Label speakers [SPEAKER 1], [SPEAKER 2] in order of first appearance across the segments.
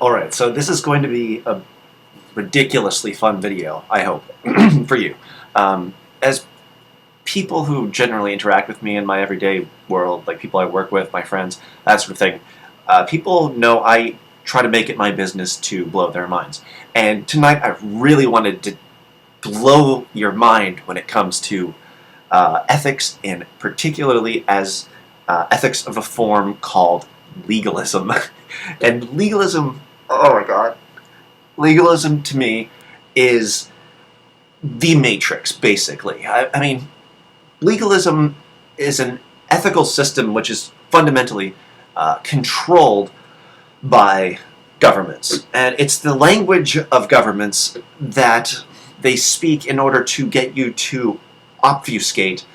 [SPEAKER 1] Alright, so this is going to be a ridiculously fun video, I hope, for you. As people who generally interact with me in my everyday world, like people I work with, my friends, that sort of thing, people know I try to make it my business to blow their minds. And tonight I really wanted to blow your mind when it comes to ethics, and particularly as ethics of a form called legalism. And legalism, oh my god, legalism to me is the matrix, basically. I mean, legalism is an ethical system which is fundamentally controlled by governments. And it's the language of governments that they speak in order to get you to obfuscate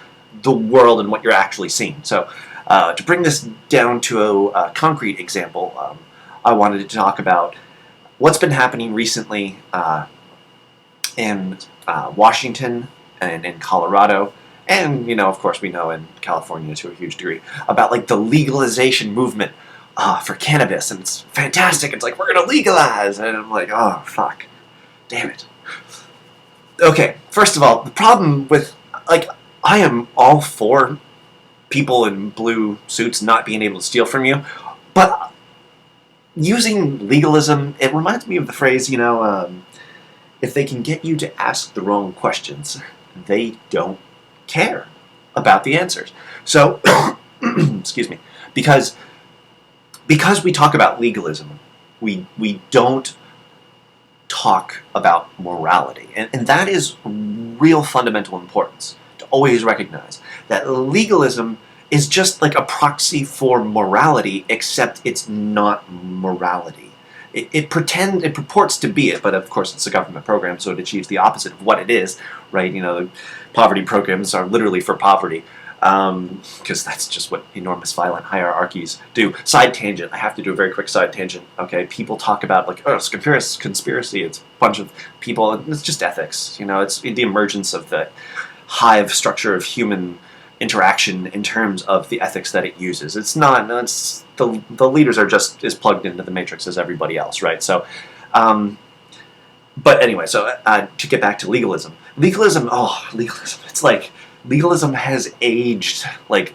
[SPEAKER 1] the world and what you're actually seeing. So to bring this down to a concrete example, I wanted to talk about what's been happening recently in Washington and in Colorado, and, you know, of course we know in California to a huge degree, about like the legalization movement for cannabis, and it's fantastic. It's like, we're gonna legalize, and I'm like, oh fuck, damn it. Okay, first of all, the problem with, like, I am all for people in blue suits not being able to steal from you, but using legalism, it reminds me of the phrase, you know, if they can get you to ask the wrong questions, they don't care about the answers. So, excuse me, because we talk about legalism, we don't talk about morality, and that is real fundamental importance to always recognize that legalism is just like a proxy for morality, except it's not morality. It purports to be it, but of course it's a government program, so it achieves the opposite of what it is, right? You know, the poverty programs are literally for poverty, because that's just what enormous violent hierarchies do. Side tangent, I have to do a very quick side tangent, okay? People talk about, like, oh, it's conspiracy, it's a bunch of people, it's just ethics, you know, it's the emergence of the hive structure of human interaction in terms of the ethics that it uses. It's not, it's, the leaders are just as plugged into the matrix as everybody else, right? So, but anyway, so to get back to legalism. Legalism, it's like, legalism has aged like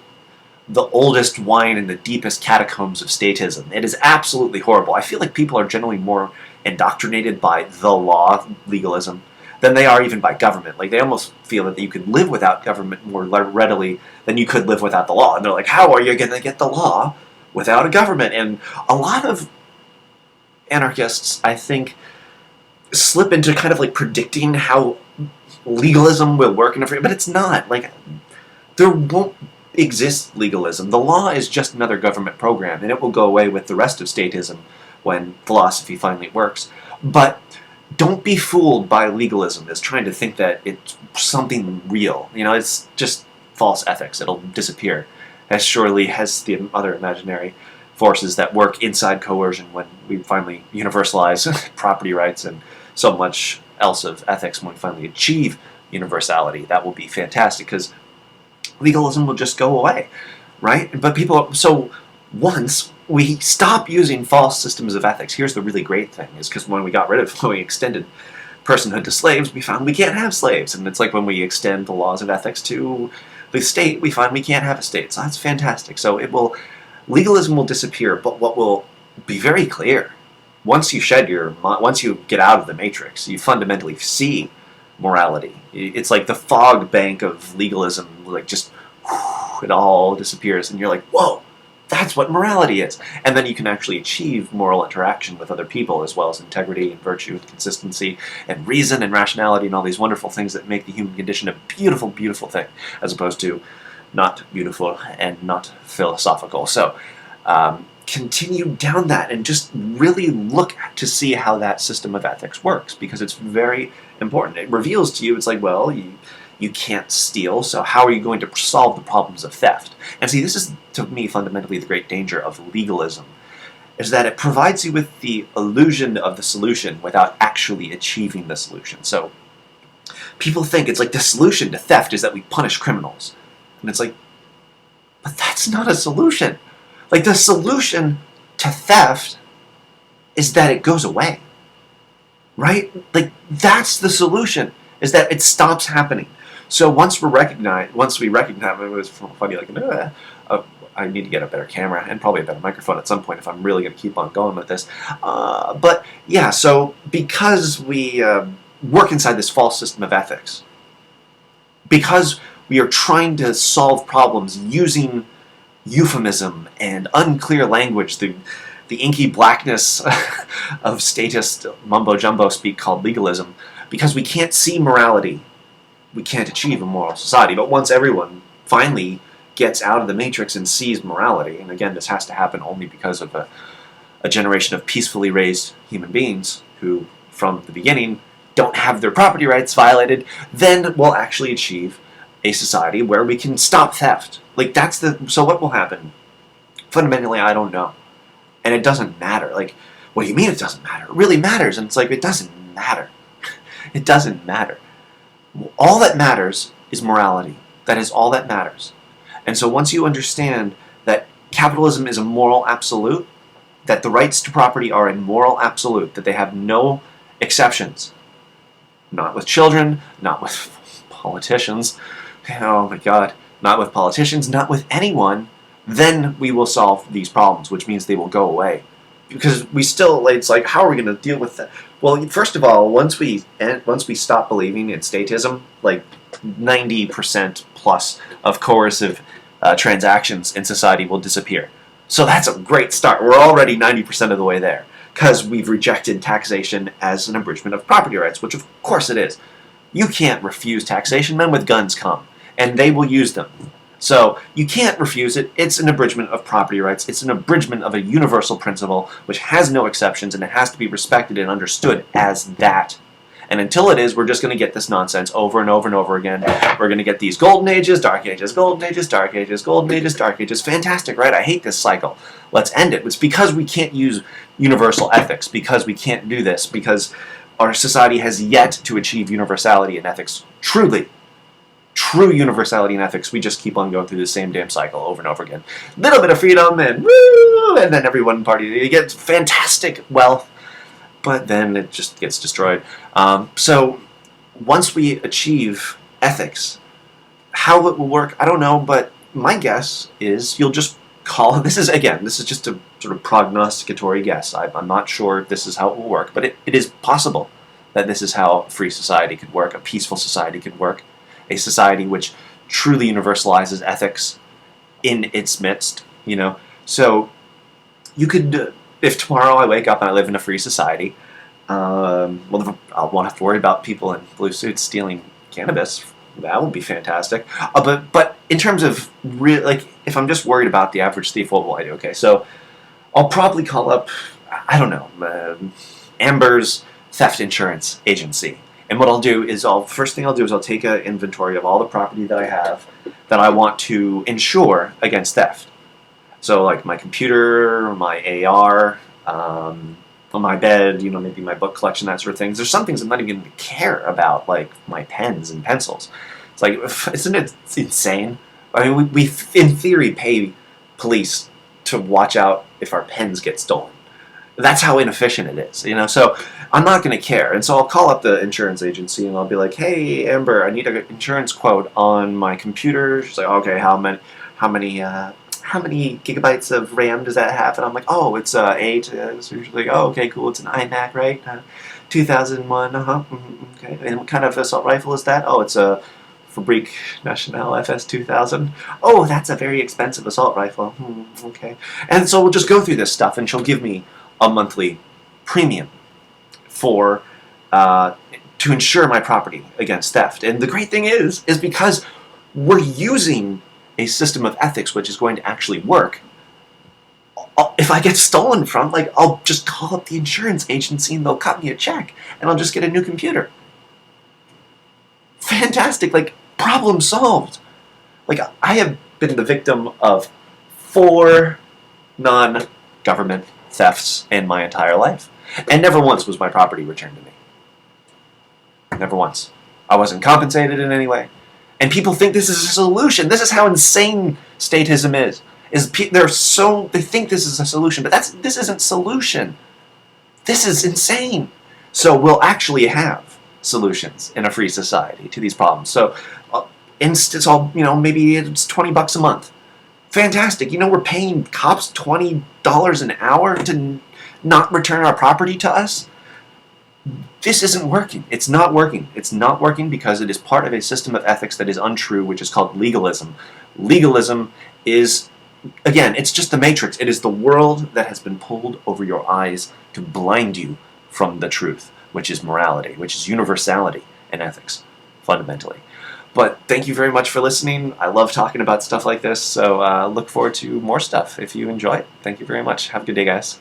[SPEAKER 1] the oldest wine in the deepest catacombs of statism. It is absolutely horrible. I feel like people are generally more indoctrinated by the law, legalism, than they are even by government. Like, they almost feel that you could live without government more readily than you could live without the law. And they're like, how are you going to get the law without a government? And a lot of anarchists, I think, slip into kind of like predicting how legalism will work in everything, but it's not. Like, there won't exist legalism. The law is just another government program, and it will go away with the rest of statism when philosophy finally works. But don't be fooled by legalism as trying to think that it's something real. You know, it's just false ethics. It'll disappear, as surely as the other imaginary forces that work inside coercion when we finally universalize property rights and so much else of ethics. When we finally achieve universality, that will be fantastic, because legalism will just go away, right? But people, so once we stop using false systems of ethics, here's the really great thing, is because when we extended personhood to slaves, we found we can't have slaves. And it's like when we extend the laws of ethics to the state, we find we can't have a state. So that's fantastic. So legalism will disappear, but what will be very clear, once you get out of the matrix, you fundamentally see morality. It's like the fog bank of legalism, like just, it all disappears, and you're like, whoa, that's what morality is. And then you can actually achieve moral interaction with other people, as well as integrity and virtue and consistency and reason and rationality and all these wonderful things that make the human condition a beautiful, beautiful thing, as opposed to not beautiful and not philosophical. So, continue down that and just really look to see how that system of ethics works, because it's very important. It reveals to you, it's like, well, you can't steal, so how are you going to solve the problems of theft? And see, this is, to me, fundamentally the great danger of legalism, is that it provides you with the illusion of the solution without actually achieving the solution. So people think it's like the solution to theft is that we punish criminals. And it's like, but that's not a solution. Like, the solution to theft is that it goes away. Right? Like, that's the solution, is that it stops happening. So once we recognize, it was funny, like, I need to get a better camera and probably a better microphone at some point if I'm really going to keep on going with this. But yeah, so because we work inside this false system of ethics, because we are trying to solve problems using euphemism and unclear language, the inky blackness of statist mumbo-jumbo speak called legalism, because we can't see morality, we can't achieve a moral society. But once everyone finally gets out of the matrix and sees morality, and again, this has to happen only because of a generation of peacefully raised human beings who, from the beginning, don't have their property rights violated, then we'll actually achieve a society where we can stop theft. Like, so what will happen? Fundamentally, I don't know. And it doesn't matter. Like, what do you mean it doesn't matter? It really matters. And it's like, it doesn't matter. It doesn't matter. All that matters is morality. That is all that matters. And so once you understand that capitalism is a moral absolute, that the rights to property are a moral absolute, that they have no exceptions, not with children, not with politicians, oh my God, not with politicians, not with anyone, then we will solve these problems, which means they will go away. Because we still, it's like, how are we going to deal with that? Well, first of all, once we stop believing in statism, like 90% plus of coercive transactions in society will disappear. So that's a great start. We're already 90% of the way there, because we've rejected taxation as an abridgment of property rights, which of course it is. You can't refuse taxation. Men with guns come, and they will use them. So you can't refuse it. It's an abridgment of property rights. It's an abridgment of a universal principle which has no exceptions, and it has to be respected and understood as that. And until it is, we're just going to get this nonsense over and over and over again. We're going to get these golden ages, dark ages, golden ages, dark ages, golden ages, dark ages. Fantastic, right? I hate this cycle. Let's end it. It's because we can't use universal ethics, because we can't do this, because our society has yet to achieve universality in ethics. Truly. True universality in ethics. We just keep on going through the same damn cycle over and over again. Little bit of freedom and woo, and then everyone party. You get fantastic wealth, but then it just gets destroyed. So once we achieve ethics, how it will work, I don't know, but my guess is you'll just call, this is just a sort of prognosticatory guess. I'm not sure if this is how it will work, but it is possible that this is how a free society could work, a peaceful society could work, a society which truly universalizes ethics in its midst, you know. So you could, if tomorrow I wake up and I live in a free society, well, I'll want to worry about people in blue suits stealing cannabis. That would be fantastic. But in terms of if I'm just worried about the average thief, what will I do? Okay, so I'll probably call up, I don't know, Amber's theft insurance agency. And what I'll do is first thing I'll do is I'll take an inventory of all the property that I have that I want to insure against theft. So like my computer, my AR, my bed, you know, maybe my book collection, that sort of things. There's some things I'm not even going to care about, like my pens and pencils. It's like, isn't it insane? I mean, we in theory pay police to watch out if our pens get stolen. That's how inefficient it is, you know. So I'm not going to care, and so I'll call up the insurance agency and I'll be like, "Hey, Amber, I need an insurance quote on my computer." She's like, "Okay, how many gigabytes of RAM does that have?" And I'm like, "Oh, it's 8." So she's like, "Oh, okay, cool. It's an iMac, right? 2001. Okay. And what kind of assault rifle is that?" "Oh, it's a Fabrique Nationale FS 2000. "Oh, that's a very expensive assault rifle." Okay. And so we'll just go through this stuff, and she'll give me a monthly premium for to insure my property against theft. And the great thing is because we're using a system of ethics which is going to actually work. If I get stolen from, I'll just call up the insurance agency and they'll cut me a check, and I'll just get a new computer. Fantastic! Problem solved. I have been the victim of 4 non-government thefts in my entire life. And never once was my property returned to me. Never once. I wasn't compensated in any way. And people think this is a solution. This is how insane statism is. They think this is a solution, but this isn't solution. This is insane. So we'll actually have solutions in a free society to these problems. So it's all, maybe it's $20 a month. Fantastic. We're paying cops $20 an hour to not return our property to us. This isn't working. It's not working. It's not working because it is part of a system of ethics that is untrue, which is called legalism. Legalism is, again, it's just the matrix. It is the world that has been pulled over your eyes to blind you from the truth, which is morality, which is universality in ethics, fundamentally. But thank you very much for listening. I love talking about stuff like this, so look forward to more stuff if you enjoy it. Thank you very much. Have a good day, guys.